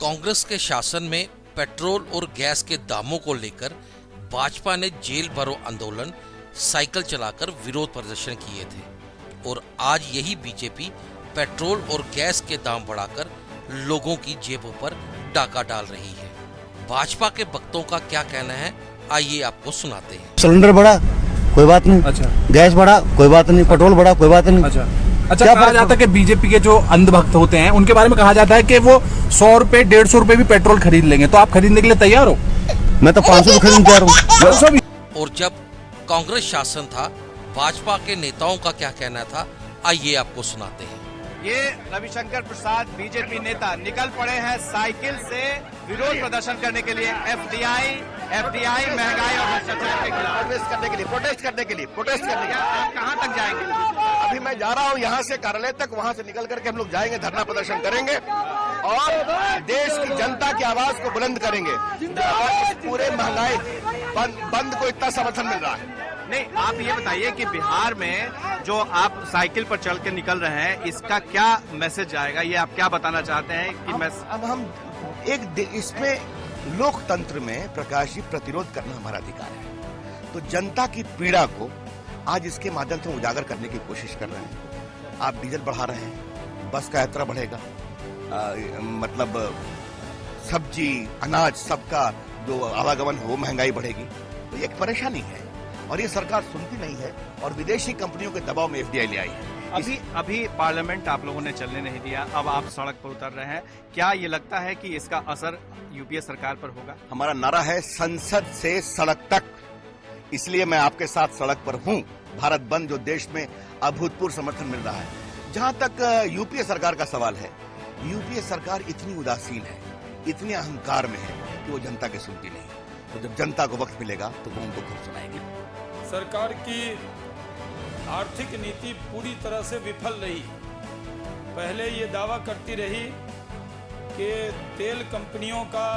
कांग्रेस के शासन में पेट्रोल और गैस के दामों को लेकर भाजपा ने जेल भरो आंदोलन, साइकिल चलाकर विरोध प्रदर्शन किए थे और आज यही बीजेपी पेट्रोल और गैस के दाम बढ़ाकर लोगों की जेबों पर डाका डाल रही है। भाजपा के वक्तों का क्या कहना है, आइए आपको सुनाते हैं। सिलेंडर बढ़ा कोई बात नहीं, अच्छा। गैस बढ़ा कोई बात नहीं, पेट्रोल बढ़ा कोई बात नहीं। अच्छा, कहा जाता है कि बीजेपी के जो अंधभक्त होते हैं उनके बारे में कहा जाता है कि वो 100 रुपए 150 रुपए भी पेट्रोल खरीद लेंगे, तो आप खरीदने के लिए तैयार हो? मैं तो 500 खरीदने तैयार हूँ। और जब कांग्रेस शासन था, भाजपा के नेताओं का क्या कहना था, आइए आपको सुनाते हैं। ये रविशंकर प्रसाद बीजेपी नेता निकल पड़े हैं साइकिल से विरोध प्रदर्शन करने के लिए, एफडीआई महंगाई और भ्रष्टाचार के खिलाफ प्रोटेस्ट करने के लिए आप कहाँ तक जाएंगे? अभी मैं जा रहा हूँ यहाँ से कार्यालय तक, वहाँ से निकल करके हम लोग जाएंगे, धरना प्रदर्शन करेंगे और देश की जनता की आवाज को बुलंद करेंगे। पूरे महंगाई बंद को इतना समर्थन मिल रहा है। नहीं, आप ये बताइए कि बिहार में जो आप साइकिल पर चल के निकल रहे हैं, इसका क्या मैसेज आएगा? ये आप क्या बताना चाहते हैं कि अब हम इसमें लोकतंत्र में प्रकाश जी प्रतिरोध करना हमारा अधिकार है, तो जनता की पीड़ा को आज इसके माध्यम से उजागर करने की कोशिश कर रहे हैं। आप डीजल बढ़ा रहे हैं, बस का यात्रा बढ़ेगा, मतलब सब्जी अनाज सबका जो आवागमन हो महंगाई बढ़ेगी, तो ये एक परेशानी है और ये सरकार सुनती नहीं है और विदेशी कंपनियों के दबाव में एफडीआई ले आई है। अभी पार्लियामेंट आप लोगों ने चलने नहीं दिया, अब आप सड़क पर उतर रहे हैं, क्या ये लगता है कि इसका असर यूपीए सरकार पर होगा? हमारा नारा है संसद से सड़क तक, इसलिए मैं आपके साथ सड़क पर हूं। भारत बंद जो देश में अभूतपूर्व समर्थन मिल रहा है। जहां तक यूपीए सरकार का सवाल है, यूपीए सरकार इतनी उदासीन है, इतने अहंकार में है कि वो जनता की सुनती नहीं। तो जब जनता को वक्त मिलेगा तो वो उनको खुद सुनाएगी। सरकार की आर्थिक नीति पूरी तरह से विफल रही। पहले ये दावा करती रही कि तेल कंपनियों का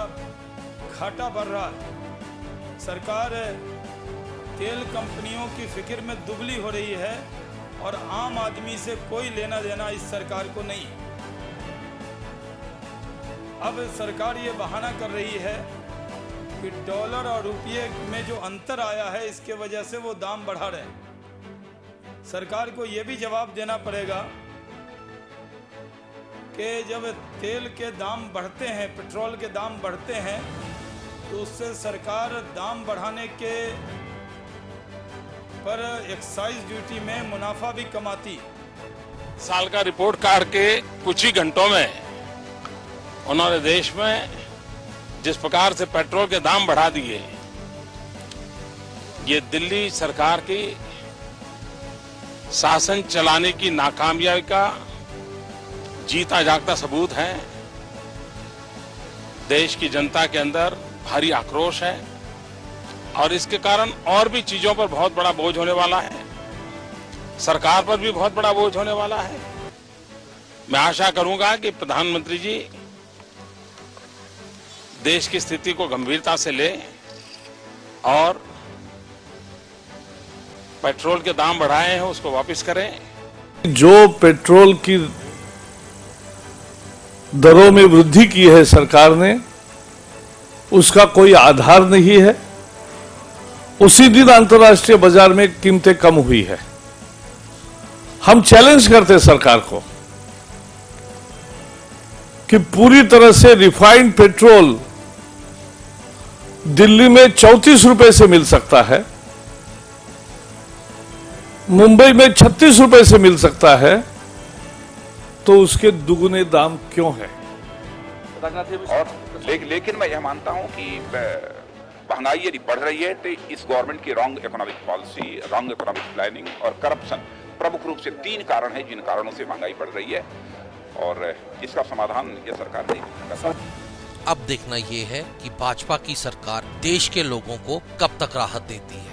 घाटा बढ़ रहा है, सरकार तेल कंपनियों की फिक्र में दुबली हो रही है और आम आदमी से कोई लेना देना इस सरकार को नहीं। अब सरकार ये बहाना कर रही है कि डॉलर और रुपये में जो अंतर आया है, इसके वजह से वो दाम बढ़ा रहे हैं। सरकार को ये भी जवाब देना पड़ेगा कि जब तेल के दाम बढ़ते हैं, पेट्रोल के दाम बढ़ते हैं, तो उससे सरकार दाम बढ़ाने के पर एक्साइज ड्यूटी में मुनाफा भी कमाती। साल का रिपोर्ट कार्ड के कुछ ही घंटों में उन्होंने देश में जिस प्रकार से पेट्रोल के दाम बढ़ा दिए, ये दिल्ली सरकार की शासन चलाने की नाकामयाबी का जीता जागता सबूत है। देश की जनता के अंदर भारी आक्रोश है और इसके कारण और भी चीजों पर बहुत बड़ा बोझ होने वाला है, सरकार पर भी बहुत बड़ा बोझ होने वाला है। मैं आशा करूंगा कि प्रधानमंत्री जी देश की स्थिति को गंभीरता से ले और पेट्रोल के दाम बढ़ाए हैं उसको वापस करें। जो पेट्रोल की दरों में वृद्धि की है सरकार ने, उसका कोई आधार नहीं है। उसी दिन अंतर्राष्ट्रीय बाजार में कीमतें कम हुई है। हम चैलेंज करते हैं सरकार को कि पूरी तरह से रिफाइंड पेट्रोल दिल्ली में 34 रुपए से मिल सकता है, मुंबई में 36 रुपए से मिल सकता है, तो उसके दुगुने दाम क्यों है? और लेकिन मैं यह मानता हूं कि महंगाई यदि बढ़ रही है तो इस गवर्नमेंट की wrong economic policy, wrong economic planning और करप्शन प्रमुख रूप से 3 कारण है जिन कारणों से महंगाई बढ़ रही है और इसका समाधान ये सरकार नहीं कर सकती। अब देखना ये है कि भाजपा की सरकार देश के लोगों को कब तक राहत देती है।